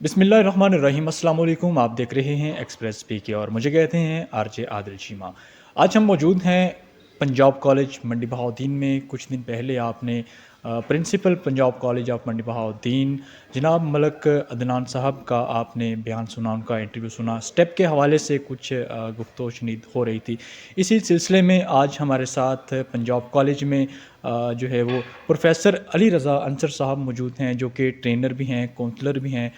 بسم اللہ الرحمن الرحیم، السلام علیکم۔ آپ دیکھ رہے ہیں ایکسپریس پی کے اور مجھے کہتے ہیں آر جے عادل شیما۔ آج ہم موجود ہیں پنجاب کالج منڈی بہاؤدین میں۔ کچھ دن پہلے آپ نے پرنسپل پنجاب کالج آف منڈی بہاؤدین جناب ملک عدنان صاحب کا آپ نے بیان سنا، ان کا انٹرویو سنا، اسٹیپ کے حوالے سے کچھ گفتگو شنید ہو رہی تھی۔ اسی سلسلے میں آج ہمارے ساتھ پنجاب کالج میں جو ہے وہ پروفیسر علی رضا انصر صاحب موجود ہیں، جو کہ ٹرینر بھی ہیں، کونسلر بھی ہیں،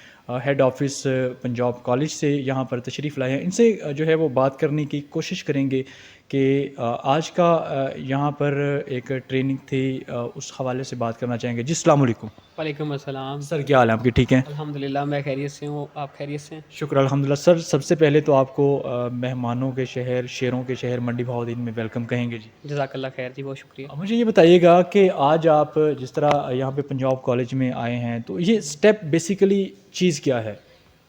ہیڈ آفس پنجاب کالج سے یہاں پر تشریف لائے ہیں۔ ان سے جو ہے وہ بات کرنے کی کوشش کریں گے کہ آج کا یہاں پر ایک ٹریننگ تھی، اس حوالے سے بات کرنا چاہیں گے۔ جی السلام علیکم وعلیکم السلام سر، کیا حال ہے آپ کی؟ ٹھیک ہیں؟ الحمدللہ میں خیریت سے ہوں، آپ خیریت سے ہیں؟ شکر الحمدللہ۔ سر سب سے پہلے تو آپ کو مہمانوں کے شہر، شیروں کے شہر منڈی بہاؤدین میں ویلکم کہیں گے۔ جی جزاک اللہ خیر جی، بہت شکریہ۔ مجھے یہ بتائیے گا کہ آج آپ جس طرح یہاں پہ پنجاب کالج میں آئے ہیں، تو یہ اسٹیپ بیسیکلی چیز کیا ہے؟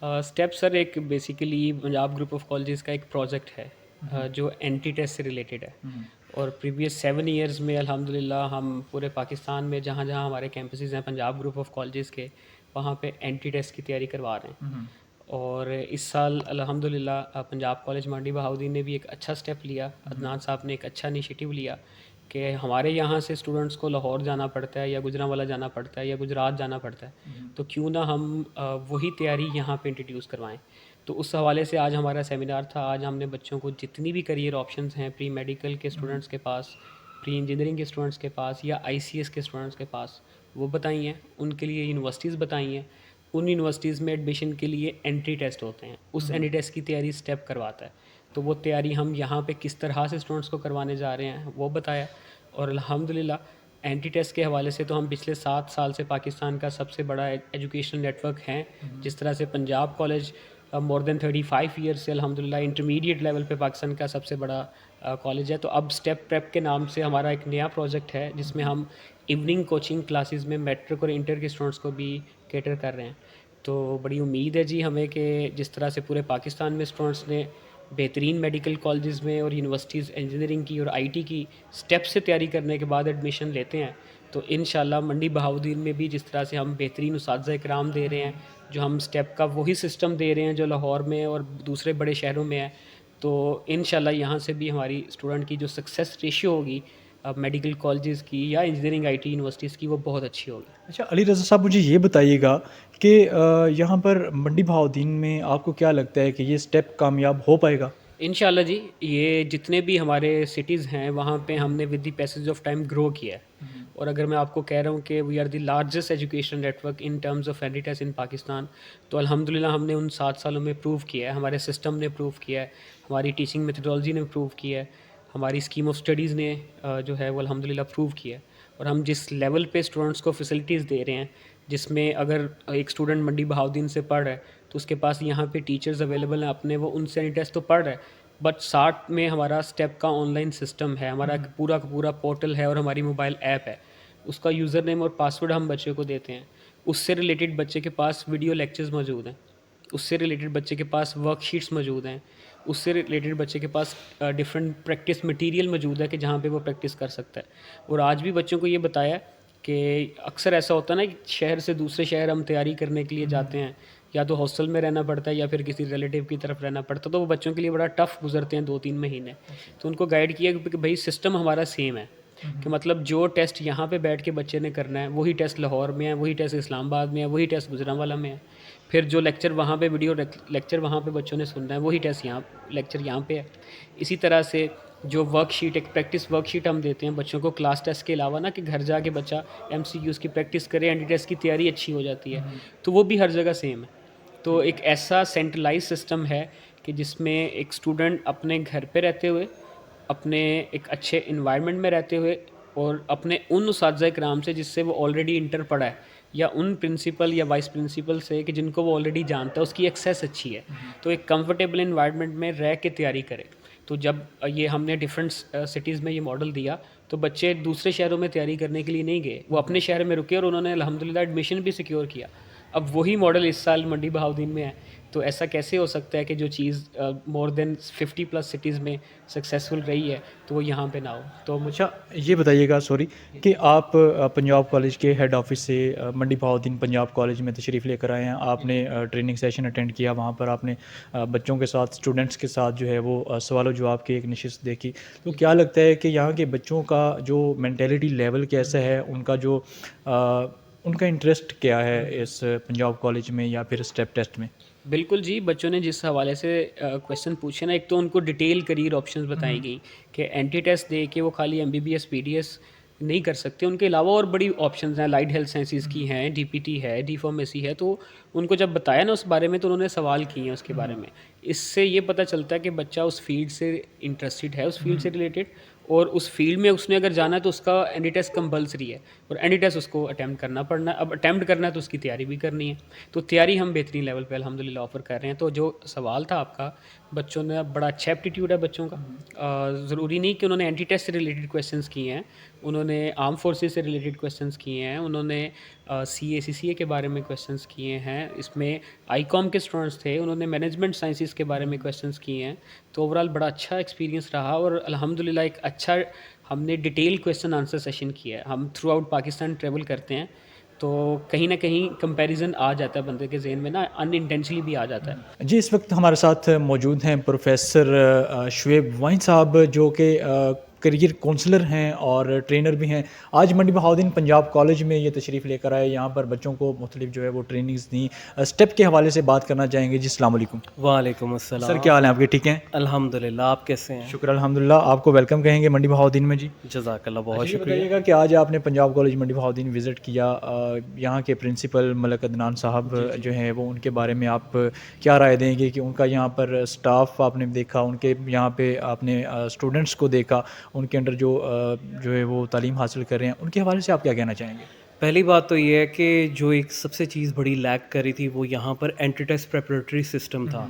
اسٹیپ سر ایک basically Punjab group of colleges کا ایک پروجیکٹ ہے جو اینٹی ٹیسٹ سے ریلیٹڈ ہے، اور پریویس 7 ایئرز میں الحمدللہ ہم پورے پاکستان میں جہاں جہاں ہمارے کیمپسز ہیں پنجاب گروپ آف کالجز کے، وہاں پہ اینٹی ٹیسٹ کی تیاری کروا رہے ہیں۔ اور اس سال الحمدللہ پنجاب کالج منڈی بہاؤدین نے بھی ایک اچھا سٹیپ لیا، عدنان صاحب نے ایک اچھا انیشیٹو لیا کہ ہمارے یہاں سے اسٹوڈنٹس کو لاہور جانا پڑتا ہے یا گجرانوالہ جانا پڑتا ہے یا گجرات جانا پڑتا ہے، تو کیوں نہ ہم وہی تیاری یہاں پہ انٹروڈیوس کروائیں۔ تو اس حوالے سے آج ہمارا سیمینار تھا۔ آج ہم نے بچوں کو جتنی بھی کریئر آپشنز ہیں پری میڈیکل کے اسٹوڈنٹس کے پاس، پری انجینئرنگ کے اسٹوڈنٹس کے پاس یا آئی سی ایس کے اسٹوڈنٹس کے پاس، وہ بتائی ہیں۔ ان کے لیے یونیورسٹیز بتائی ہیں۔ ان یونیورسٹیز میں ایڈمیشن کے لیے انٹری ٹیسٹ ہوتے ہیں، اس انٹری ٹیسٹ کی تیاری اسٹیپ کرواتا ہے۔ تو وہ تیاری ہم یہاں پہ کس طرح سے اسٹوڈنٹس کو کروانے جا رہے ہیں وہ بتایا، اور الحمدللہ اینٹی ٹیسٹ کے حوالے سے تو ہم پچھلے 7 سال سے پاکستان کا سب سے بڑا ایجوکیشنل نیٹ ورک ہیں۔ جس طرح سے پنجاب کالج مور دین 35 ایئرس سے الحمدللہ انٹرمیڈیٹ لیول پہ پاکستان کا سب سے بڑا کالج ہے، تو اب اسٹیپ پریپ کے نام سے ہمارا ایک نیا پروجیکٹ ہے جس میں ہم ایوننگ کوچنگ کلاسز میں میٹرک اور انٹر کے اسٹوڈنٹس کو بھی کیٹر کر رہے ہیں۔ تو بڑی امید ہے جی ہمیں کہ جس طرح سے پورے پاکستان میں اسٹوڈنٹس نے بہترین میڈیکل کالجز میں اور یونیورسٹیز انجینئرنگ کی اور آئی ٹی کی اسٹیپ سے تیاری کرنے کے بعد ایڈمیشن لیتے ہیں، تو انشاءاللہ منڈی بہاؤدین میں بھی جس طرح سے ہم بہترین اساتذہ کرام دے رہے ہیں، جو ہم اسٹیپ کا وہی سسٹم دے رہے ہیں جو لاہور میں اور دوسرے بڑے شہروں میں ہے، تو انشاءاللہ یہاں سے بھی ہماری اسٹوڈنٹ کی جو سکسیس ریشیو ہوگی میڈیکل کالجز کی یا انجینئرنگ آئی ٹی یونیورسٹیز کی، وہ بہت اچھی ہوگی۔ اچھا علی رضا صاحب، مجھے یہ بتائیے گا کہ یہاں پر منڈی بہاؤدین میں آپ کو کیا لگتا ہے کہ یہ اسٹیپ کامیاب ہو پائے گا؟ انشاءاللہ جی، یہ جتنے بھی ہمارے سٹیز ہیں وہاں پہ ہم نے with the passage of time grow کیا ہے، اور اگر میں آپ کو کہہ رہا ہوں کہ we are the largest education network in terms of entry test in Pakistan, تو الحمدللہ ہم نے ان 7 سالوں میں پروو کیا ہے، ہمارے سسٹم نے پروو کیا ہے، ہماری ٹیچنگ میتھڈالوجی نے پروو کیا ہے، ہماری اسکیم آف اسٹڈیز نے جو ہے وہ الحمدللہ پروو کیا ہے، اور ہم جس لیول پہ اسٹوڈنٹس کو فیسلٹیز دے رہے ہیں، جس میں اگر ایک اسٹوڈنٹ منڈی بہاؤدین سے پڑھ رہا ہے تو اس کے پاس یہاں پہ ٹیچرز اویلیبل ہیں اپنے، وہ ان سے اینٹی ٹیسٹ تو پڑھ رہا ہے، بٹ ساتھ میں ہمارا اسٹیپ کا آن لائن سسٹم ہے، ہمارا پورا کا پورا پورٹل ہے اور ہماری موبائل ایپ ہے، اس کا یوزر نیم اور پاسورڈ ہم بچے کو دیتے ہیں۔ اس سے ریلیٹڈ بچے کے پاس ویڈیو لیکچرز موجود ہیں، اس سے ریلیٹڈ بچے کے پاس ورک شیٹس موجود ہیں، اس سے ریلیٹڈ بچے کے پاس ڈفرینٹ پریکٹس مٹیریل موجود ہے کہ جہاں پہ وہ پریکٹس کر سکتا ہے۔ اور آج بھی بچوں کو یہ بتایا کہ اکثر ایسا ہوتا ہے نا کہ شہر سے دوسرے شہر ہم تیاری کرنے کے لیے جاتے ہیں، یا تو ہاسٹل میں رہنا پڑتا ہے یا پھر کسی ریلیٹیو کی طرف رہنا پڑتا ہے، تو وہ بچوں کے لیے بڑا ٹف گزرتے ہیں 2-3 مہینے۔ تو ان کو گائیڈ کیا کہ بھائی سسٹم ہمارا سیم ہے، کہ مطلب جو ٹیسٹ یہاں پہ بیٹھ کے بچے نے کرنا ہے وہی ٹیسٹ لاہور میں ہے، وہی ٹیسٹ اسلام آباد میں ہے، وہی ٹیسٹ گجرانوالہ میں ہے، پھر جو لیکچر وہاں پہ ویڈیو لیکچر وہاں پہ بچوں نے سننا ہے وہی ٹیسٹ یہاں لیکچر یہاں پہ ہے۔ اسی طرح سے جو ورک شیٹ، ایک پریکٹس ورک شیٹ ہم دیتے ہیں بچوں کو کلاس ٹیسٹ کے علاوہ، نا کہ گھر جا کے بچہ ایم سی کیوز کی پریکٹس کرے، اینٹی ٹیسٹ کی تیاری اچھی ہو جاتی ہے، تو وہ بھی ہر جگہ سیم ہے۔ تو ایک ایسا سینٹرلائز سسٹم ہے کہ جس میں ایک اسٹوڈنٹ اپنے گھر پہ رہتے ہوئے، اپنے ایک اچھے انوائرمنٹ میں رہتے ہوئے، اور اپنے ان اساتذہ کرام سے جس سے وہ آلریڈی انٹر پڑھا ہے، یا ان پرنسپل یا وائس پرنسپل سے کہ جن کو وہ آلریڈی جانتا ہے، اس کی ایکسیس اچھی ہے، تو ایک کمفرٹیبل انوائرمنٹ میں رہ کے تیاری کرے۔ تو جب یہ ہم نے ڈفرینٹ سٹیز میں یہ ماڈل دیا تو بچے دوسرے شہروں میں تیاری کرنے کے لیے نہیں گئے، وہ اپنے شہر میں رکے اور انہوں نے الحمدللہ ایڈمیشن بھی سیکیور کیا۔ اب وہی ماڈل اس سال منڈی بہاؤدین میں ہے تو ایسا کیسے ہو سکتا ہے کہ جو چیز مور دین 50+ سٹیز میں سکسیزفل رہی ہے تو وہ یہاں پہ نہ ہو. تو مجھے اچھا یہ بتائیے گا سوری کہ آپ پنجاب کالج کے ہیڈ آفس سے منڈی بہاؤدین پنجاب کالج میں تشریف لے کر آئے ہیں. آپ نے ٹریننگ سیشن اٹینڈ کیا, وہاں پر آپ نے بچوں کے ساتھ اسٹوڈنٹس کے ساتھ جو ہے وہ سوال و جواب کی ایک نشست دیکھی. تو کیا لگتا ہے کہ یہاں کے بچوں کا جو مینٹیلٹی لیول کیسا ہے, ان کا جو ان کا انٹرسٹ کیا ہے اس پنجاب کالج میں یا پھر اسٹیپ ٹیسٹ میں؟ بالکل جی, بچوں نے جس حوالے سے کویشچن پوچھے نا, ایک تو ان کو ڈیٹیل کریئر آپشنز بتائی گئیں کہ اینٹی ٹیسٹ دے کے وہ خالی MBBS PDS نہیں کر سکتے, ان کے علاوہ اور بڑی آپشنز ہیں, لائٹ ہیلتھ سائنسز کی ہیں, DPT ہے, ڈی فارمیسی ہے. تو ان کو جب بتایا نا اس بارے میں تو انہوں نے سوال کیے ہیں اس کے بارے میں. اس سے یہ پتہ چلتا ہے کہ بچہ اس فیلڈ سے انٹرسٹڈ ہے, اس فیلڈ سے ریلیٹڈ, اور اس فیلڈ میں اس نے اگر جانا ہے تو اس کا اینٹی ٹیسٹ کمپلسری ہے, اور اینٹی ٹیسٹ اس کو اٹیمپٹ کرنا پڑنا ہے. اب اٹیمپٹ کرنا ہے تو اس کی تیاری بھی کرنی ہے. تو تیاری ہم بہترین لیول پہ الحمدللہ آفر کر رہے ہیں. تو جو سوال تھا آپ کا, بچوں نے بڑا اچھا ایپٹیٹیوڈ ہے بچوں کا. ضروری نہیں کہ انہوں نے اینٹی ٹیسٹ سے ریلیٹڈ کویشچنس کیے ہیں, انہوں نے آرم فورسز سے ریلیٹڈ کویشچنس کیے ہیں, انہوں نے CA کے بارے میں کویشچنس کیے ہیں, اس میں ICOM کے اسٹوڈنٹس تھے, انہوں نے مینجمنٹ سائنسز کے بارے میں کویشچنس کیے ہیں. تو اوور آل بڑا اچھا ایکسپیرینس رہا, اور الحمدللہ ایک اچھا ہم نے ڈیٹیل کویشچن آنسر سیشن کیا ہے. ہم تھرو آؤٹ پاکستان ٹریول کرتے ہیں, تو کہیں نہ کہیں کمپیریزن آ جاتا ہے بندے کے ذہن میں نا, ان انٹینشنلی بھی آ جاتا ہے. جی, اس وقت ہمارے ساتھ موجود ہیں پروفیسر شعیب وائن صاحب, جو کہ کریئر کونسلر ہیں اور ٹرینر بھی ہیں. آج منڈی بہاؤدین پنجاب کالج میں یہ تشریف لے کر آئے, یہاں پر بچوں کو مختلف جو ہے وہ ٹریننگز دیں. اسٹیپ کے حوالے سے بات کرنا چاہیں گے. جی السلام علیکم. وعلیکم السلام. سر کیا حال ہیں آپ کے؟ ٹھیک ہیں الحمدللہ, آپ کیسے ہیں؟ شکر الحمدللہ. آپ کو ویلکم کہیں گے منڈی بہاؤدین میں. جی جزاک اللہ, بہت اچھا, شکریہ. بتائیے گا کہ آج آپ نے پنجاب کالج منڈی بہاؤدین وزٹ کیا, یہاں کے پرنسپل ملک عدنان صاحب جو ہیں وہ, ان کے بارے میں آپ کیا رائے دیں گے کہ ان کا یہاں پر اسٹاف آپ نے دیکھا, ان کے یہاں پہ آپ نے اسٹوڈنٹس کو دیکھا, ان کے انڈر جو ہے وہ تعلیم حاصل کر رہے ہیں, ان کے حوالے سے آپ کیا کہنا چاہیں گے؟ پہلی بات تو یہ ہے کہ جو ایک سب سے چیز بڑی لیک کری تھی وہ یہاں پر اینٹی ٹیسٹ پریپریٹری سسٹم تھا.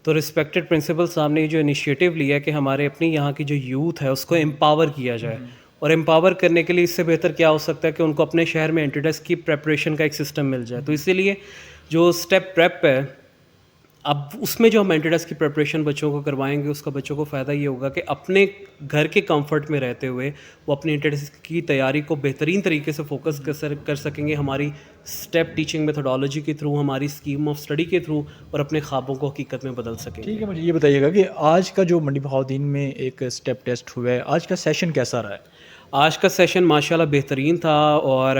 تو رسپیکٹڈ پرنسپل صاحب نے جو انیشیٹو لیا کہ ہمارے اپنی یہاں کی جو یوتھ ہے اس کو امپاور کیا جائے, اور امپاور کرنے کے لیے اس سے بہتر کیا ہو سکتا ہے کہ ان کو اپنے شہر میں اینٹی ٹیسٹ کی پریپریشن کا ایک سسٹم مل جائے. تو اسی لیے جو اسٹیپ پریپ ہے, اب اس میں جو ہم اینٹی ٹیسٹ کی پریپریشن بچوں کو کروائیں گے, اس کا بچوں کو فائدہ یہ ہوگا کہ اپنے گھر کے کمفرٹ میں رہتے ہوئے وہ اپنی اینٹی ٹیسٹ کی تیاری کو بہترین طریقے سے فوکس کر سکیں گے, ہماری اسٹیپ ٹیچنگ میتھڈالوجی کے تھرو, ہماری اسکیم آف اسٹڈی کے تھرو, اور اپنے خوابوں کو حقیقت میں بدل سکیں گے. ٹھیک ہے, مجھے یہ بتائیے گا کہ آج کا جو منڈی بہاؤدین میں ایک اسٹیپ ٹیسٹ ہوا ہے, آج کا سیشن کیسا رہا ہے؟ آج کا سیشن ماشاءاللہ بہترین تھا, اور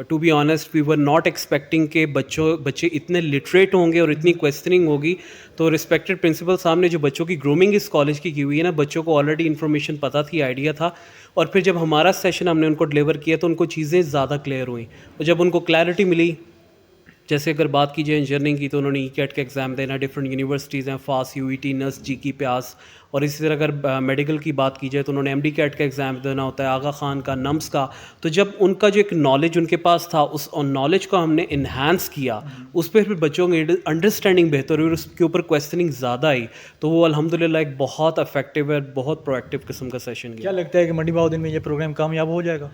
to be honest we were not expecting کہ بچے اتنے لٹریٹ ہوں گے اور اتنی کویسچننگ ہوگی. تو رسپیکٹڈ پرنسپل صاحب نے جو بچوں کی گرومنگ اس کالج کی ہوئی ہے نا, بچوں کو آلریڈی انفارمیشن پتہ تھی, آئیڈیا تھا, اور پھر جب ہمارا سیشن ہم نے ان کو ڈلیور کیا تو ان کو چیزیں زیادہ کلیئر ہوئیں. اور جب ان کو کلیئرٹی ملی, جیسے اگر بات کی جائے انجینئرنگ کی تو انہوں نے ECAT کا ایگزام دینا, ڈفرینٹ یونیورسٹیز ہیں, FAS, UET, NUST, GK, پیاس, اور اسی طرح اگر میڈیکل کی بات کی جائے تو انہوں نے MD-CAT کا ایگزام دینا ہوتا ہے, آغا خان کا, نمس کا. تو جب ان کا جو ایک نالج ان کے پاس تھا, اس نالج کو ہم نے انہینس کیا, اس پہ پھر بچوں کی انڈرسٹینڈنگ بہتر ہوئی اور اس کے اوپر کویسچننگ زیادہ آئی, تو وہ الحمدللہ ایک بہت افیکٹو ہے, بہت پرویکٹیو قسم کا سیشن گیا. کیا لگتا ہے کہ منڈی بہاؤدین میں یہ پروگرام کامیاب ہو جائے گا؟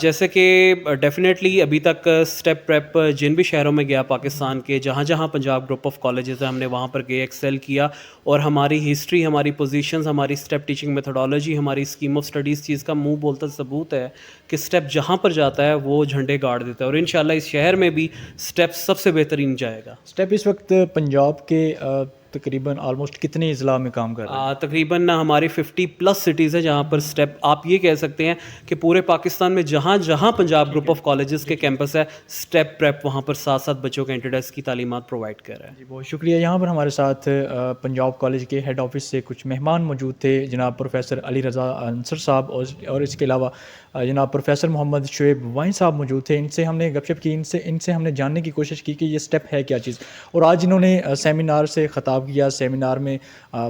جیسے کہ ڈیفینیٹلی ابھی تک اسٹیپ پریپ جن بھی شہروں میں گیا پاکستان کے, جہاں جہاں پنجاب گروپ آف کالجز ہیں, ہم نے وہاں پر گئے, ایکسیل کیا, اور ہماری ہسٹری, ہماری پوزیشنز, ہماری اسٹیپ ٹیچنگ میتھڈالوجی, ہماری اسکیم آف اسٹڈیز چیز کا منہ بولتا ثبوت ہے کہ اسٹیپ جہاں پر جاتا ہے وہ جھنڈے گاڑ دیتا ہے, اور انشاءاللہ اس شہر میں بھی اسٹیپ سب سے بہترین جائے گا. اسٹیپ اس وقت پنجاب کے تقریباً آلموسٹ کتنے اضلاع میں کام کر رہے ہیں؟ تقریباً ہماری 50+ سٹیز ہیں جہاں پر اسٹیپ, آپ یہ کہہ سکتے ہیں کہ پورے پاکستان میں جہاں جہاں پنجاب گروپ آف کالجز کے کیمپس ہے, اسٹیپ پریپ وہاں پر ساتھ ساتھ بچوں کے اینٹی ٹیسٹ کی تعلیمات پرووائڈ کر رہا ہے. جی بہت شکریہ. یہاں پر ہمارے ساتھ پنجاب کالج کے ہیڈ آفس سے کچھ مہمان موجود تھے, جناب پروفیسر علی رضا انصر صاحب, اور اس کے علاوہ جناب پروفیسر محمد شعیب وائن صاحب موجود تھے. ان سے ہم نے گپ شپ کی, ان سے ہم نے جاننے کی کوشش کی کہ یہ اسٹیپ ہے کیا چیز, اور آج انہوں نے سیمینار سے خطاب کیا, سیمینار میں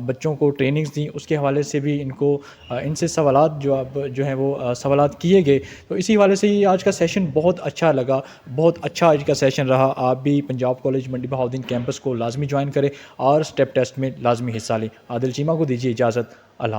بچوں کو ٹریننگز دیں, اس کے حوالے سے بھی ان سے سوالات جو ہیں وہ سوالات کیے گئے. تو اسی حوالے سے یہ آج کا سیشن بہت اچھا لگا, بہت اچھا آج کا سیشن رہا. آپ بھی پنجاب کالج منڈی بہاؤدین کیمپس کو لازمی جوائن کریں اور اسٹیپ ٹیسٹ میں لازمی حصہ لیں. عادل چیمہ کو دیجیے اجازت. اللہ حافظ.